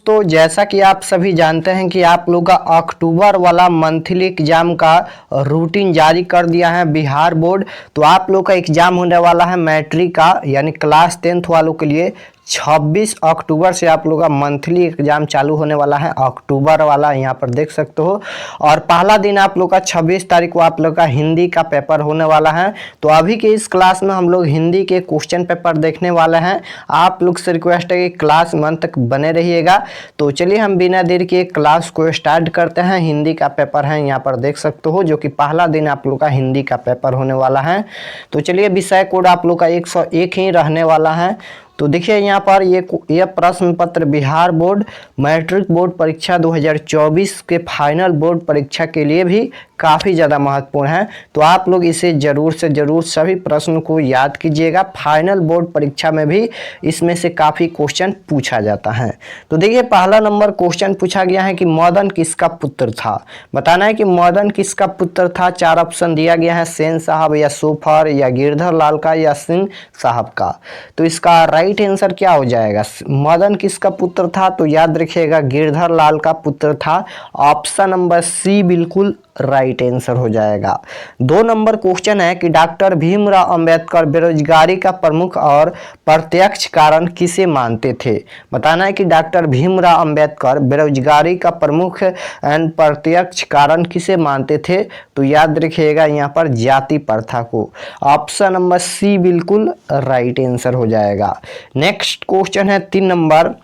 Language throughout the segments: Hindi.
तो जैसा कि आप सभी जानते हैं कि आप लोग का अक्टूबर वाला मंथली एग्जाम का रूटीन जारी कर दिया है बिहार बोर्ड। तो आप लोग का एग्जाम होने वाला है मैट्रिक का यानी क्लास 10th वालों के लिए 26 अक्टूबर से आप लोग का मंथली एग्जाम चालू होने वाला है, अक्टूबर वाला यहाँ पर देख सकते हो। और पहला दिन आप लोग का 26 तारीख को आप लोग का हिंदी का पेपर होने वाला है। तो अभी के इस क्लास में हम लोग हिंदी के क्वेश्चन पेपर देखने वाले हैं। आप लोग से रिक्वेस्ट है कि क्लास मंथ तक बने रहिएगा। तो चलिए हम बिना देर के क्लास को स्टार्ट करते हैं। हिंदी का पेपर है, यहाँ पर देख सकते हो, जो कि पहला दिन आप लोग का हिंदी का पेपर होने वाला है। तो चलिए विषय कोड आप लोग का 101 ही रहने वाला है। तो देखिए यहाँ पर ये प्रश्न पत्र बिहार बोर्ड मैट्रिक बोर्ड परीक्षा 2024 के फाइनल बोर्ड परीक्षा के लिए भी काफ़ी ज़्यादा महत्वपूर्ण है। तो आप लोग इसे ज़रूर से ज़रूर सभी प्रश्न को याद कीजिएगा। फाइनल बोर्ड परीक्षा में भी इसमें से काफ़ी क्वेश्चन पूछा जाता है। तो देखिए पहला नंबर क्वेश्चन पूछा गया है कि मदन किसका पुत्र था। बताना है कि मदन किसका पुत्र था। 4 ऑप्शन दिया गया है, सेन साहब या सोफर या गिरधर लाल का या सिंह साहब का। तो इसका राइट आंसर क्या हो जाएगा। मदन किसका पुत्र था, तो याद रखिएगा गिरधर लाल का पुत्र था। ऑप्शन नंबर सी बिल्कुल राइट आंसर हो जाएगा। 2 नंबर क्वेश्चन है कि डॉक्टर भीमराव अंबेडकर बेरोजगारी का प्रमुख और प्रत्यक्ष कारण किसे मानते थे। बताना है कि डॉक्टर भीमराव अंबेडकर बेरोजगारी का प्रमुख एंड प्रत्यक्ष कारण किसे मानते थे। तो याद रखिएगा यहाँ पर जाति प्रथा को। ऑप्शन नंबर सी बिल्कुल राइट आंसर हो जाएगा। नेक्स्ट क्वेश्चन है 3 नंबर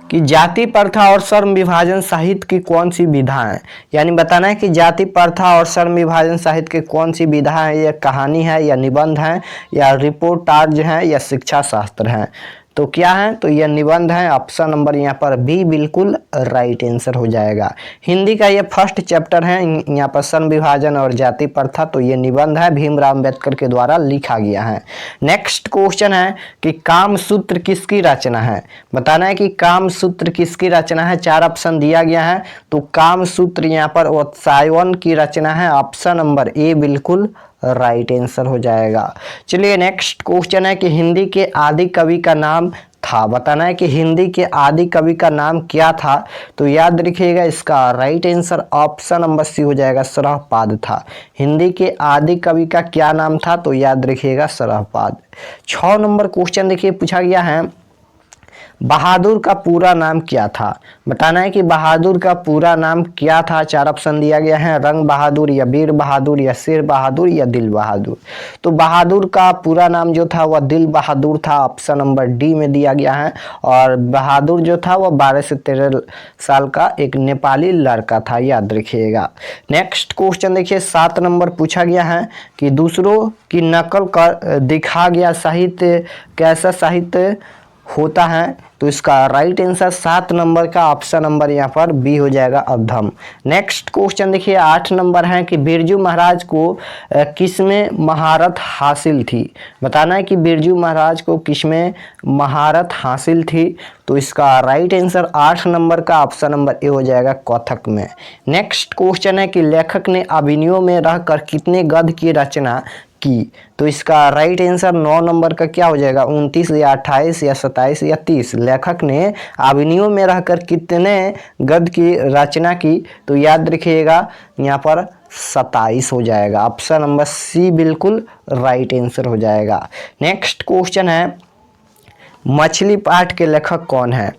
कि जाति प्रथा और श्रम विभाजन साहित्य की कौन सी विधा है। यानी बताना है कि जाति प्रथा और श्रम विभाजन साहित्य की कौन सी विधा है। यह कहानी है या निबंध है या रिपोर्टाज है या शिक्षा शास्त्र है। तो क्या है, तो यह निबंध है। ऑप्शन नंबर यहाँ पर बी बिल्कुल राइट आंसर हो जाएगा। हिंदी का यह फर्स्ट चैप्टर है यहाँ पर श्रम विभाजन और जाति प्रथा। तो ये निबंध है, भीमराव अंबेडकर के द्वारा लिखा गया है। नेक्स्ट क्वेश्चन है कि कामसूत्र किसकी रचना है। बताना है कि कामसूत्र किसकी रचना है। 4 ऑप्शन दिया गया है। तो कामसूत्र यहाँ पर वात्स्यायन की रचना है। ऑप्शन नंबर ए बिल्कुल राइट आंसर हो जाएगा। चलिए नेक्स्ट क्वेश्चन है कि हिंदी के आदि कवि का नाम था। बताना है कि हिंदी के आदि कवि का नाम क्या था। तो याद रखिएगा इसका right answer option number C हो जाएगा, सरहपाद था। हिंदी के आदि कवि का क्या नाम था, तो याद रखिएगा सरहपाद। 6 नंबर क्वेश्चन देखिए पूछा गया है बहादुर का पूरा नाम क्या था। बताना है कि बहादुर का पूरा नाम क्या था। 4 ऑप्शन दिया गया है, रंग बहादुर या वीर बहादुर या शेर बहादुर या दिल बहादुर। तो बहादुर का पूरा नाम जो था वह दिल बहादुर था। ऑप्शन नंबर डी में दिया गया है। और बहादुर जो था वह 12 से 13 साल का एक नेपाली लड़का था, याद रखिएगा। नेक्स्ट क्वेश्चन देखिए 7 नंबर पूछा गया है कि दूसरों की नकल कर दिखा गया साहित्य कैसा साहित्य होता है। तो इसका राइट आंसर 7 नंबर का ऑप्शन नंबर यहाँ पर बी हो जाएगा, अधम। नेक्स्ट क्वेश्चन देखिए 8 नंबर है कि बिरजू महाराज को किसमें महारत हासिल थी। बताना है कि बिरजू महाराज को किसमें महारत हासिल थी। तो इसका राइट आंसर 8 नंबर का ऑप्शन नंबर ए हो जाएगा, कथक में। नेक्स्ट क्वेश्चन है कि लेखक ने अभिनयों में रहकर कितने गद्य की रचना की। तो इसका राइट आंसर 9 नंबर का क्या हो जाएगा, 29 या 28 या 27 या 30। लेखक ने अभिनयों में रहकर कितने गद्य की रचना की। तो याद रखिएगा यहाँ पर 27 हो जाएगा। ऑप्शन नंबर सी बिल्कुल राइट आंसर हो जाएगा। नेक्स्ट क्वेश्चन है मछली पाठ के लेखक कौन है।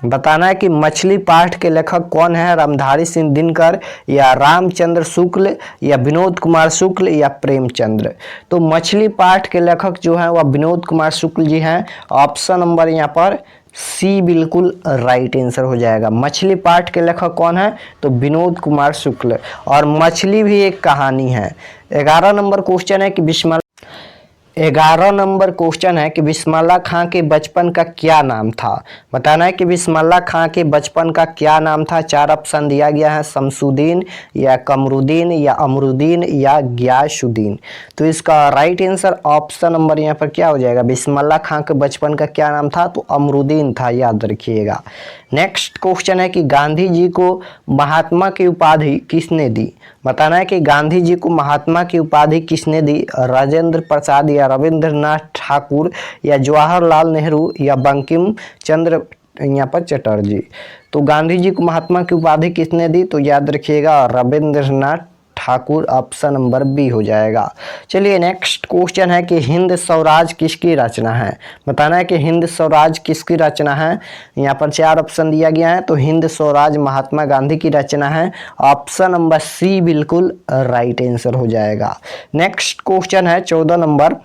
बताना है कि मछली पाठ के लेखक कौन है। रामधारी सिंह दिनकर या रामचंद्र शुक्ल या विनोद कुमार शुक्ल या प्रेमचंद्र। तो मछली पाठ के लेखक जो है वह विनोद कुमार शुक्ल जी हैं। ऑप्शन नंबर यहाँ पर सी बिल्कुल राइट आंसर हो जाएगा। मछली पाठ के लेखक कौन है, तो विनोद कुमार शुक्ल। और मछली भी एक कहानी है। 11 नंबर क्वेश्चन है कि 11 नंबर क्वेश्चन है कि बिस्मिल्लाह खां के बचपन का क्या नाम था। बताना है कि बिस्मिल्लाह खां के बचपन का क्या नाम था। 4 ऑप्शन दिया गया है, शमसुद्दीन या कमरुद्दीन या अमरुद्दीन या गियासुद्दीन। तो इसका राइट आंसर ऑप्शन नंबर यहाँ पर क्या हो जाएगा, बिस्मिल्लाह खां के बचपन का क्या नाम था, तो अमरुद्दीन था, याद रखिएगा। नेक्स्ट क्वेश्चन है कि गांधी जी को महात्मा की उपाधि किसने दी। बताना है कि गांधी जी को महात्मा की उपाधि किसने दी। राजेंद्र प्रसाद या रविंद्रनाथ ठाकुर या जवाहरलाल नेहरू या बंकिम चंद्र यहाँ पर चटर्जी। तो गांधी जी को महात्मा की उपाधि किसने दी? तो याद रखिएगा Rabindranath Thakur, option number B हो जाएगा। चलिए नेक्स्ट क्वेश्चन है कि हिंद स्वराज किसकी रचना है? बताना है कि हिंद स्वराज किसकी रचना है। यहाँ पर 4 ऑप्शन दिया गया है, तो हिंद स्वराज महात्मा गांधी की रचना है, ऑप्शन नंबर सी बिल्कुल राइट आंसर हो जाएगा। नेक्स्ट क्वेश्चन है 14 नंबर,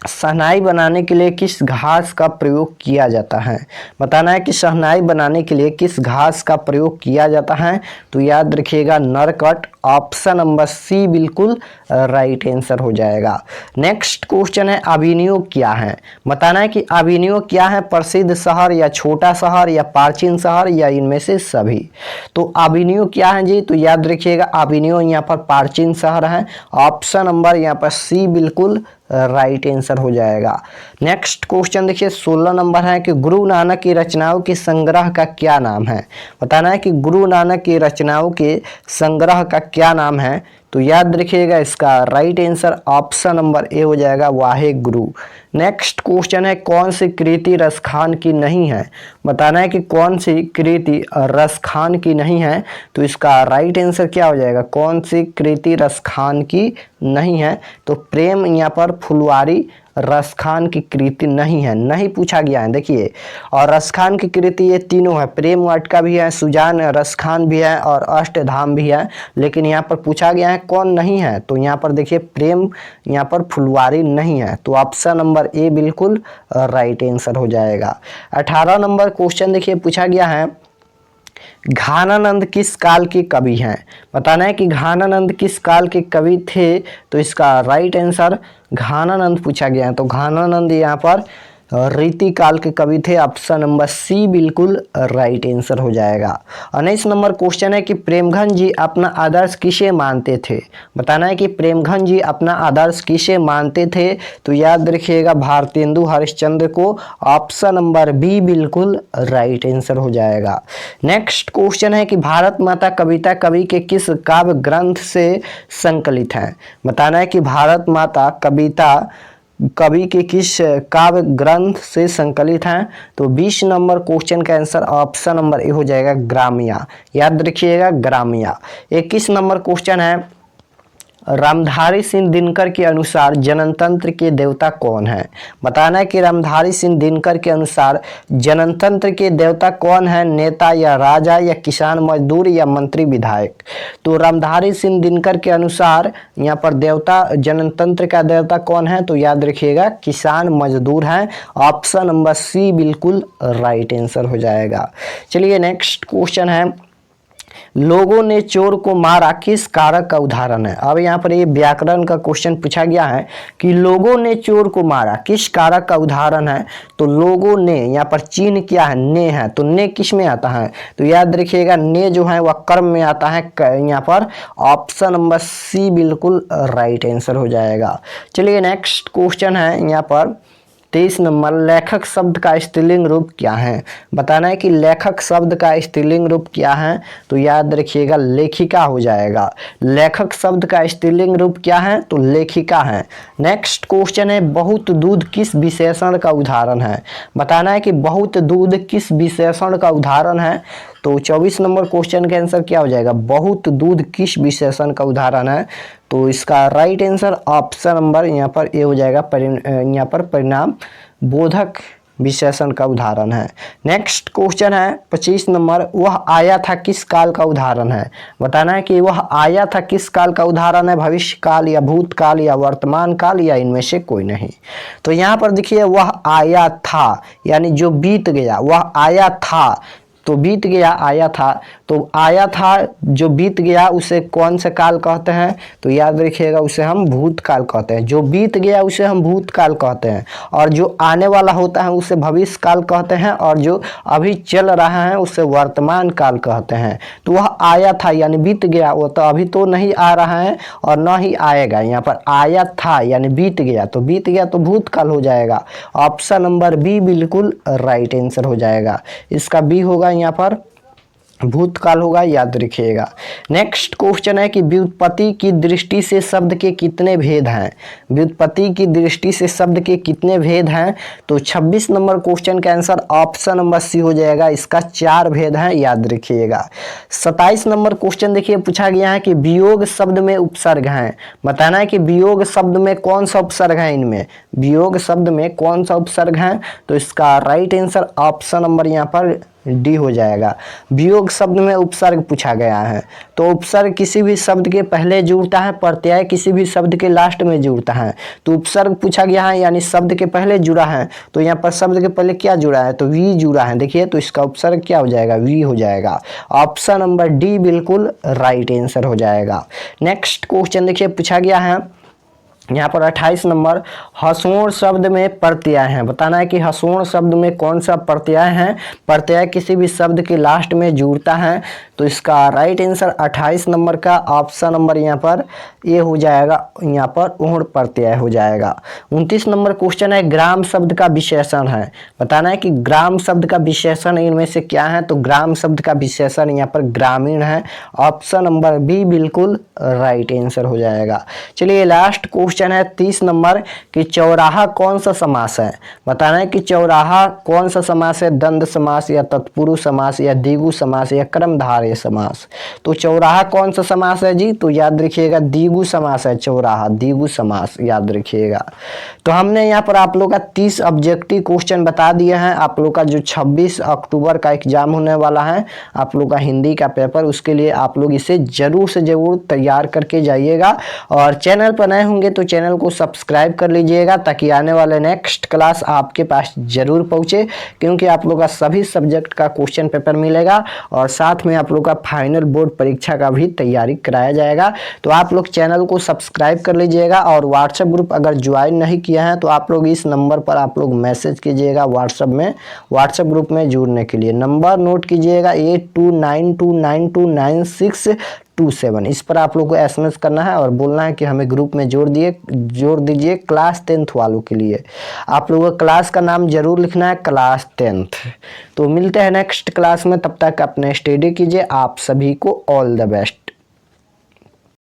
शहनाई बनाने के लिए किस घास का प्रयोग किया जाता है? बताना है कि शहनाई बनाने के लिए किस घास का प्रयोग किया जाता है। तो याद रखिएगा नरकट, ऑप्शन नंबर सी बिल्कुल राइट आंसर हो जाएगा। नेक्स्ट क्वेश्चन है अभिनव क्या है? बताना है कि अभिनव क्या है? प्रसिद्ध शहर या छोटा शहर या प्राचीन शहर या इनमें से सभी। तो अभिनव क्या है जी? तो याद रखिएगा अभिनव यहाँ पर प्राचीन शहर है, ऑप्शन नंबर यहाँ पर सी बिल्कुल राइट आंसर हो जाएगा। नेक्स्ट क्वेश्चन देखिए 16 नंबर है कि गुरु नानक की रचनाओं के संग्रह का क्या नाम है? बताना है कि गुरु नानक की रचनाओं के संग्रह का क्या नाम है। तो याद रखिएगा इसका right answer option number A हो जाएगा वाहे गुरु। नेक्स्ट क्वेश्चन है कौन सी कृति रसखान की नहीं है? बताना है कि कौन सी कृति रसखान की नहीं है। तो इसका राइट आंसर क्या हो जाएगा? कौन सी कृति रसखान की नहीं है? तो प्रेम यहाँ पर फुलवारी रसखान की कृति नहीं है, नहीं पूछा गया है देखिए। और रसखान की कृति ये तीनों है, प्रेम वाटिका भी है, सुजान रसखान भी है और अष्टधाम भी है, लेकिन यहाँ पर पूछा गया है कौन नहीं है। तो यहाँ पर देखिए प्रेम यहाँ पर फुलवारी नहीं है, तो ऑप्शन नंबर ए बिल्कुल राइट आंसर हो जाएगा। 18 नंबर क्वेश्चन देखिए पूछा गया है घानानंद किस काल के कवि हैं? बताना है कि घानानंद किस काल के कवि थे। तो इसका राइट आंसर घानानंद पूछा गया है, तो घानानंद यहाँ पर रीति काल के कवि थे, ऑप्शन नंबर सी बिल्कुल राइट आंसर हो जाएगा। 19 नंबर क्वेश्चन है कि प्रेमघन जी अपना आदर्श किसे मानते थे? बताना है कि प्रेमघन जी अपना आदर्श किसे मानते थे। तो याद रखिएगा भारतेंदु हरिश्चंद्र को, ऑप्शन नंबर बी बिल्कुल राइट आंसर हो जाएगा। नेक्स्ट क्वेश्चन है कि भारत माता कविता कवि के किस काव्य ग्रंथ से संकलित है? बताना है कि भारत माता कविता कवि के किस काव्य ग्रंथ से संकलित हैं। तो 20 नंबर क्वेश्चन का आंसर ऑप्शन नंबर ए हो जाएगा ग्रामिया, याद रखिएगा ग्रामिया। 21 नंबर क्वेश्चन है रामधारी सिंह दिनकर के अनुसार जनतंत्र के देवता कौन है? बताना है कि रामधारी सिंह दिनकर के अनुसार जनतंत्र के देवता कौन है? नेता या राजा या किसान मजदूर या मंत्री विधायक। तो रामधारी सिंह दिनकर के अनुसार यहाँ पर देवता जनतंत्र का देवता कौन है? तो याद रखिएगा किसान मजदूर हैं, ऑप्शन नंबर सी बिल्कुल राइट आंसर हो जाएगा। चलिए नेक्स्ट क्वेश्चन है लोगों ने चोर को मारा किस कारक का उदाहरण है? अब यहाँ पर ये व्याकरण का क्वेश्चन पूछा गया है कि लोगों ने चोर को मारा किस कारक का उदाहरण है। तो लोगों ने यहाँ पर चिन्ह क्या है? ने है, तो ने किस में आता है? तो याद रखिएगा ने जो है वह कर्म में आता है, यहाँ पर ऑप्शन नंबर सी बिल्कुल राइट आंसर हो जाएगा। चलिए नेक्स्ट क्वेश्चन है यहाँ पर 23 नंबर लेखक शब्द का स्त्रीलिंग रूप क्या है? बताना है कि लेखक शब्द का स्त्रीलिंग रूप क्या है। तो याद रखिएगा लेखिका हो जाएगा। लेखक शब्द का स्त्रीलिंग रूप क्या है? तो लेखिका है। नेक्स्ट क्वेश्चन है बहुत दूध किस विशेषण का उदाहरण है? बताना है कि बहुत दूध किस विशेषण का उदाहरण है। तो 24 नंबर क्वेश्चन का आंसर क्या हो जाएगा? बहुत दूध किस विशेषण का उदाहरण है। तो इसका राइट आंसर ऑप्शन नंबर यहाँ पर ए हो जाएगा, यहाँ पर परिणाम बोधक विशेषण का उदाहरण है। नेक्स्ट क्वेश्चन है 25 नंबर वह आया था किस काल का उदाहरण है? बताना है कि वह आया था किस काल का उदाहरण है, भविष्य काल या भूतकाल या वर्तमान काल या इनमें से कोई नहीं। तो यहाँ पर देखिए वह आया था यानी जो बीत गया, वह आया था तो बीत गया, आया था तो आया था जो बीत गया उसे कौन सा काल कहते हैं? तो याद रखिएगा उसे हम भूतकाल कहते हैं। जो बीत गया उसे हम भूतकाल कहते हैं, और जो आने वाला होता है उसे भविष्य काल कहते हैं, और जो अभी चल रहा है उसे वर्तमान काल कहते हैं। तो वह आया था यानी बीत गया, वो तो अभी तो नहीं आ रहा है और न ही आएगा। यहाँ पर आया था यानी बीत गया, तो बीत गया तो भूतकाल हो जाएगा। ऑप्शन नंबर बी बिल्कुल राइट आंसर हो जाएगा। इसका बी होगा यहाँ पर भूतकाल होगा, याद रखिएगा। नेक्स्ट क्वेश्चन है कि व्युत्पत्ति की दृष्टि से शब्द के कितने भेद हैं। व्युत्पत्ति की दृष्टि से शब्द के कितने भेद हैं, तो 26 नंबर क्वेश्चन का आंसर ऑप्शन नंबर सी हो जाएगा, इसका 4 भेद हैं, याद रखिएगा। 27 नंबर क्वेश्चन देखिए पूछा गया है कि वियोग शब्द में उपसर्ग हैं, बताना है कि वियोग शब्द में कौन सा उपसर्ग है। इनमें वियोग शब्द में कौन सा उपसर्ग है, तो इसका राइट आंसर ऑप्शन नंबर यहाँ पर डी हो जाएगा। वियोग शब्द में उपसर्ग पूछा गया है, तो उपसर्ग किसी भी शब्द के पहले जुड़ता है, प्रत्यय किसी भी शब्द के लास्ट में जुड़ता है। तो उपसर्ग पूछा गया है यानी शब्द के पहले जुड़ा है, तो यहाँ पर शब्द के पहले क्या जुड़ा है, तो वी जुड़ा है। देखिए तो इसका उपसर्ग क्या हो जाएगा, वी हो जाएगा। ऑप्शन नंबर डी बिल्कुल राइट आंसर हो जाएगा। नेक्स्ट क्वेश्चन देखिए पूछा गया है यहाँ पर 28 नंबर, हसोण शब्द में प्रत्यय है, बताना है कि हसोण शब्द में कौन सा प्रत्यय है। प्रत्यय किसी भी शब्द के लास्ट में जुड़ता है, तो इसका राइट आंसर 28 नंबर का ऑप्शन नंबर यहाँ पर ये हो जाएगा, यहाँ पर ऊढ़ प्रत्यय हो जाएगा। 29 नंबर क्वेश्चन है ग्राम शब्द का विशेषण है, बताना है कि ग्राम शब्द का विशेषण इनमें से क्या है, तो ग्राम शब्द का विशेषण यहाँ पर ग्रामीण है। ऑप्शन नंबर बी बिल्कुल राइट आंसर हो जाएगा। चलिए लास्ट क्वेश्चन है 30 नंबर कि चौराहा कौन सा समास है, बताना है कि चौराहा कौन सा समास है, द्वंद्व समास या तत्पुरुष समास या द्विगु समास या कर्मधारय समास। तो चौराहा कौन सा समास है जी, तो याद रखिएगा द्विगु समास है, चौराहा द्विगु समास, याद रखिएगा। तो हमने यहाँ पर आप लोग का 30 ऑब्जेक्टिव क्वेश्चन बता दिए हैं। आप लोग का जो 26 अक्टूबर का एग्जाम होने वाला है, आप लोग का हिंदी का पेपर, उसके लिए आप लोग इसे जरूर से जरूर तैयार करके जाइएगा। और चैनल पर नए होंगे तो चैनल को सब्सक्राइब कर लीजिएगा, ताकि आने वाले नेक्स्ट क्लास आपके पास जरूर पहुंचे, क्योंकि आप लोग का सभी सब्जेक्ट का क्वेश्चन पेपर मिलेगा और साथ में आप लोग का फाइनल बोर्ड परीक्षा का भी तैयारी कराया जाएगा। तो आप लोग चैनल को सब्सक्राइब कर लीजिएगा। और व्हाट्सएप ग्रुप अगर ज्वाइन नहीं किया है तो आप लोग इस नंबर पर आप लोग मैसेज कीजिएगा व्हाट्सएप में, व्हाट्सएप ग्रुप में जुड़ने के लिए। नंबर नोट कीजिएगा 8292929627, इस पर आप लोग को एसएमएस करना है और बोलना है कि हमें ग्रुप में जोड़ दीजिए क्लास 10th वालों के लिए। आप लोगों को क्लास का नाम जरूर लिखना है, क्लास 10th। तो मिलते हैं नेक्स्ट क्लास में, तब तक अपने स्टडी कीजिए। आप सभी को ऑल द बेस्ट।